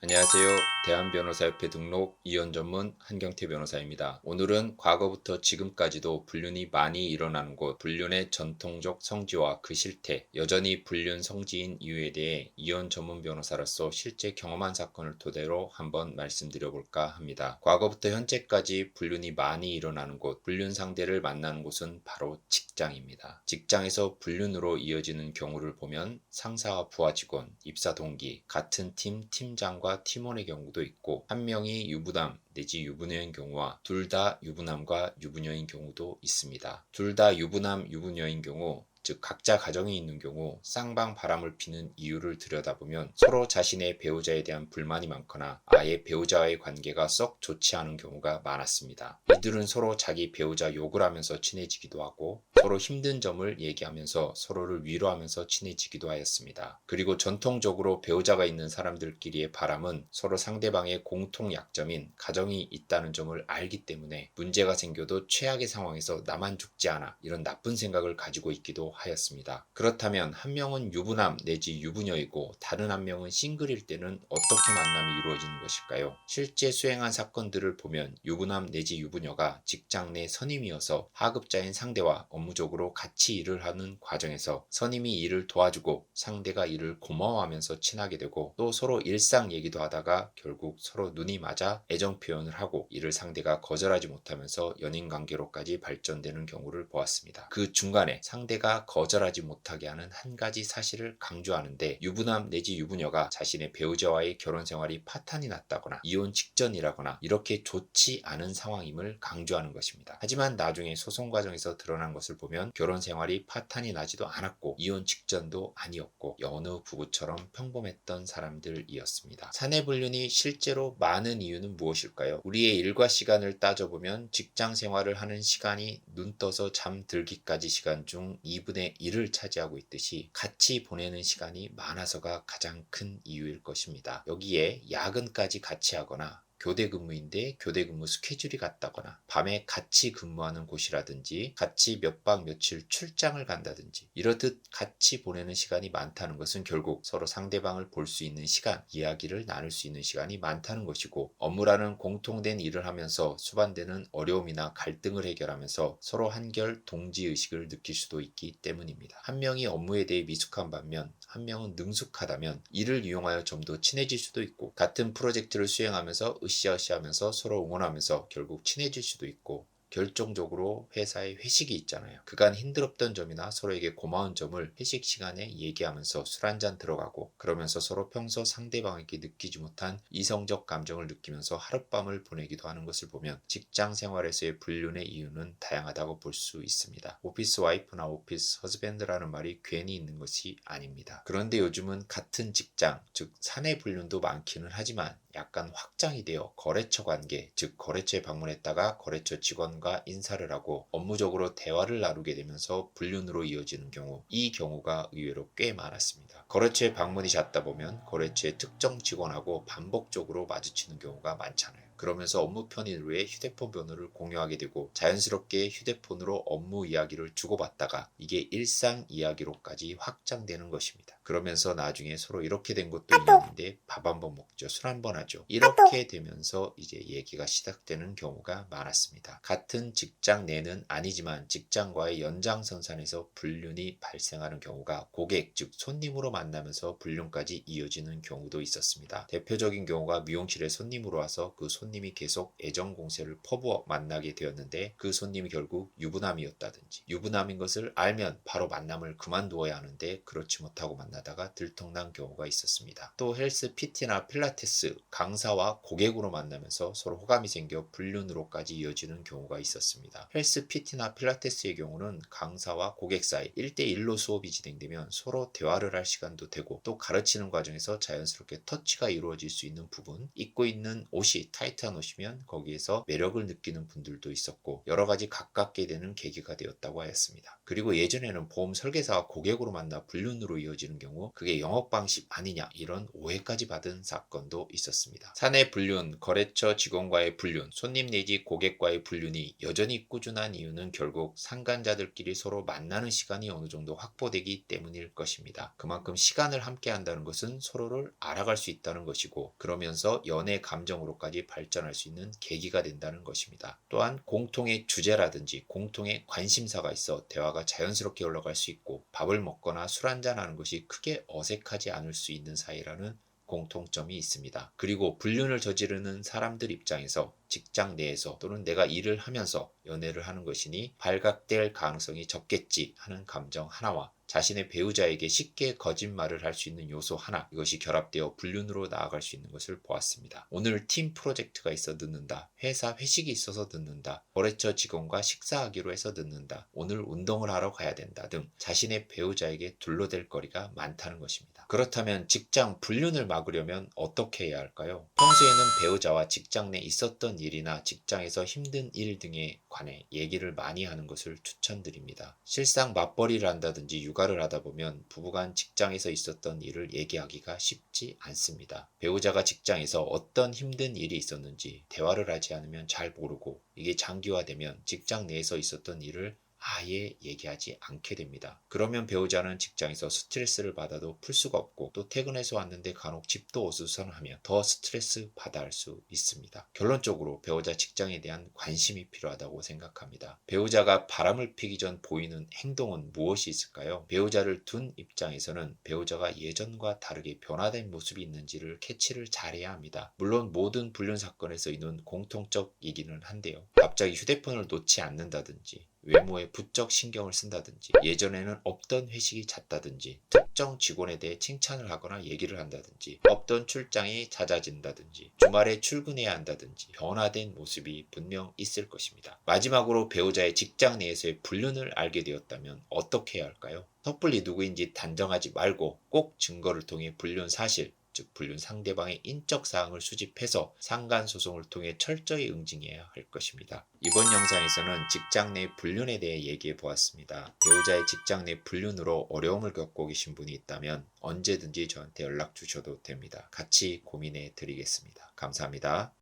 안녕하세요. 대한변호사협회 등록 이혼 전문 한경태 변호사입니다. 오늘은 과거부터 지금까지도 불륜이 많이 일어나는 곳, 불륜의 전통적 성지와 그 실태, 여전히 불륜 성지인 이유에 대해 이혼 전문 변호사로서 실제 경험한 사건을 토대로 한번 말씀드려볼까 합니다. 과거부터 현재까지 불륜이 많이 일어나는 곳, 불륜 상대를 만나는 곳은 바로 직장입니다. 직장에서 불륜으로 이어지는 경우를 보면 상사와 부하 직원, 입사 동기, 같은 팀 팀장과 팀원의 경우도 있고, 한 명이 유부남 내지 유부녀인 경우와 둘 다 유부남과 유부녀인 경우도 있습니다. 둘 다 유부남 유부녀인 경우, 즉 각자 가정이 있는 경우 쌍방 바람을 피는 이유를 들여다보면 서로 자신의 배우자에 대한 불만이 많거나 아예 배우자와의 관계가 썩 좋지 않은 경우가 많았습니다. 이들은 서로 자기 배우자 욕을 하면서 친해지기도 하고, 서로 힘든 점을 얘기하면서 서로를 위로하면서 친해지기도 하였습니다. 그리고 전통적으로 배우자가 있는 사람들끼리의 바람은 서로 상대방의 공통 약점인 가정이 있다는 점을 알기 때문에 문제가 생겨도 최악의 상황에서 나만 죽지 않아, 이런 나쁜 생각을 가지고 있기도 하였습니다. 그렇다면 한 명은 유부남 내지 유부녀이고 다른 한 명은 싱글일 때는 어떻게 만남이 이루어지는 것일까요? 실제 수행한 사건들을 보면 유부남 내지 유부녀가 직장 내 선임이어서 하급자인 상대와 업무적으로 같이 일을 하는 과정에서 선임이 일을 도와주고 상대가 이를 고마워하면서 친하게 되고, 또 서로 일상 얘기도 하다가 결국 서로 눈이 맞아 애정 표현을 하고 이를 상대가 거절하지 못하면서 연인 관계로까지 발전되는 경우를 보았습니다. 그 중간에 상대가 거절하지 못하게 하는 한 가지 사실을 강조하는데, 유부남 내지 유부녀가 자신의 배우자와의 결혼 생활이 파탄이 났다거나 이혼 직전이라거나 이렇게 좋지 않은 상황임을 강조하는 것입니다. 하지만 나중에 소송 과정에서 드러난 것을 보면 결혼 생활이 파탄이 나지도 않았고 이혼 직전도 아니었고 어느 부부처럼 평범했던 사람들이었습니다. 사내불륜이 실제로 많은 이유는 무엇일까요? 우리의 일과 시간을 따져보면 직장 생활을 하는 시간이 눈 떠서 잠들기까지 시간 중 2분의 1을 차지하고 있듯이 같이 보내는 시간이 많아서가 가장 큰 이유일 것입니다. 여기에 야근까지 같이 하거나 교대 근무인데 교대 근무 스케줄이 같다거나 밤에 같이 근무하는 곳이라든지 같이 몇 박 며칠 출장을 간다든지 이렇듯 같이 보내는 시간이 많다는 것은 결국 서로 상대방을 볼 수 있는 시간, 이야기를 나눌 수 있는 시간이 많다는 것이고, 업무라는 공통된 일을 하면서 수반되는 어려움이나 갈등을 해결하면서 서로 한결 동지의식을 느낄 수도 있기 때문입니다. 한 명이 업무에 대해 미숙한 반면 한 명은 능숙하다면 이를 이용하여 좀 더 친해질 수도 있고, 같은 프로젝트를 수행하면서 으쌰으쌰하면서 서로 응원하면서 결국 친해질 수도 있고, 결정적으로 회사에 회식이 있잖아요. 그간 힘들었던 점이나 서로에게 고마운 점을 회식 시간에 얘기하면서 술 한잔 들어가고, 그러면서 서로 평소 상대방에게 느끼지 못한 이성적 감정을 느끼면서 하룻밤을 보내기도 하는 것을 보면 직장 생활에서의 불륜의 이유는 다양하다고 볼 수 있습니다. 오피스 와이프나 오피스 허즈밴드라는 말이 괜히 있는 것이 아닙니다. 그런데 요즘은 같은 직장, 즉 사내 불륜도 많기는 하지만 약간 확장이 되어 거래처 관계, 즉 거래처에 방문했다가 거래처 직원과 인사를 하고 업무적으로 대화를 나누게 되면서 불륜으로 이어지는 경우, 이 경우가 의외로 꽤 많았습니다. 거래처에 방문이 잦다 보면 거래처의 특정 직원하고 반복적으로 마주치는 경우가 많잖아요. 그러면서 업무 편의를 위해 휴대폰 번호를 공유하게 되고 자연스럽게 휴대폰으로 업무 이야기를 주고받다가 이게 일상 이야기로까지 확장되는 것입니다. 그러면서 나중에 서로 이렇게 된 것도 인연인데 밥 한번 먹죠, 술 한번 하죠, 이렇게 되면서 이제 얘기가 시작되는 경우가 많았습니다. 같은 직장 내는 아니지만 직장과의 연장선상에서 불륜이 발생하는 경우가 고객, 즉 손님으로 만나면서 불륜까지 이어지는 경우도 있었습니다. 대표적인 경우가 미용실에 손님으로 와서 그 손님이 계속 애정 공세를 퍼부어 만나게 되었는데 그 손님이 결국 유부남이었다든지, 유부남인 것을 알면 바로 만남을 그만두어야 하는데 그렇지 못하고 만나다가 들통난 경우가 있었습니다. 또 헬스 PT나 필라테스 강사와 고객으로 만나면서 서로 호감이 생겨 불륜으로까지 이어지는 경우가 있었습니다. 헬스 PT나 필라테스의 경우는 강사와 고객 사이 1대1로 수업이 진행되면 서로 대화를 할 시간도 되고, 또 가르치는 과정에서 자연스럽게 터치가 이루어질 수 있는 부분, 입고 있는 옷이 타이트 사이트 놓으시면 거기에서 매력을 느끼는 분들도 있었고 여러 가지 가깝게 되는 계기가 되었다고 하였습니다. 그리고 예전에는 보험 설계사와 고객으로 만나 불륜으로 이어지는 경우 그게 영업 방식 아니냐 이런 오해까지 받은 사건도 있었습니다. 사내 불륜, 거래처 직원과의 불륜, 손님 내지 고객과의 불륜이 여전히 꾸준한 이유는 결국 상간자들끼리 서로 만나는 시간이 어느 정도 확보되기 때문일 것입니다. 그만큼 시간을 함께 한다는 것은 서로를 알아갈 수 있다는 것이고 그러면서 연애 감정으로까지 발전할 수 있는 계기가 된다는 것입니다. 또한 공통의 주제라든지 공통의 관심사가 있어 대화가 자연스럽게 흘러갈 수 있고 밥을 먹거나 술 한잔하는 것이 크게 어색하지 않을 수 있는 사이라는 공통점이 있습니다. 그리고 불륜을 저지르는 사람들 입장에서 직장 내에서 또는 내가 일을 하면서 연애를 하는 것이니 발각될 가능성이 적겠지 하는 감정 하나와 자신의 배우자에게 쉽게 거짓말을 할 수 있는 요소 하나, 이것이 결합되어 불륜으로 나아갈 수 있는 것을 보았습니다. 오늘 팀 프로젝트가 있어 늦는다, 회사 회식이 있어서 늦는다, 거래처 직원과 식사하기로 해서 늦는다, 오늘 운동을 하러 가야 된다 등 자신의 배우자에게 둘러댈 거리가 많다는 것입니다. 그렇다면 직장 불륜을 막으려면 어떻게 해야 할까요? 평소에는 배우자와 직장 내 있었던 일이나 직장에서 힘든 일 등에 관해 얘기를 많이 하는 것을 추천드립니다. 실상 맞벌이를 한다든지 육아를 하다 보면 부부간 직장에서 있었던 일을 얘기하기가 쉽지 않습니다. 배우자가 직장에서 어떤 힘든 일이 있었는지 대화를 하지 않으면 잘 모르고 이게 장기화되면 직장 내에서 있었던 일을 아예 얘기하지 않게 됩니다. 그러면 배우자는 직장에서 스트레스를 받아도 풀 수가 없고 또 퇴근해서 왔는데 간혹 집도 어수선하면 더 스트레스 받아 할 수 있습니다. 결론적으로 배우자 직장에 대한 관심이 필요하다고 생각합니다. 배우자가 바람을 피기 전 보이는 행동은 무엇이 있을까요? 배우자를 둔 입장에서는 배우자가 예전과 다르게 변화된 모습이 있는지를 캐치를 잘해야 합니다. 물론 모든 불륜 사건에서 이는 공통적이기는 한데요. 갑자기 휴대폰을 놓지 않는다든지 외모에 부쩍 신경을 쓴다든지 예전에는 없던 회식이 잦다든지 특정 직원에 대해 칭찬을 하거나 얘기를 한다든지 없던 출장이 잦아진다든지 주말에 출근해야 한다든지 변화된 모습이 분명 있을 것입니다. 마지막으로 배우자의 직장 내에서의 불륜을 알게 되었다면 어떻게 해야 할까요? 섣불리 누구인지 단정하지 말고 꼭 증거를 통해 불륜 사실, 즉 불륜 상대방의 인적 사항을 수집해서 상간소송을 통해 철저히 응징해야 할 것입니다. 이번 영상에서는 직장 내 불륜에 대해 얘기해 보았습니다. 배우자의 직장 내 불륜으로 어려움을 겪고 계신 분이 있다면 언제든지 저한테 연락 주셔도 됩니다. 같이 고민해 드리겠습니다. 감사합니다.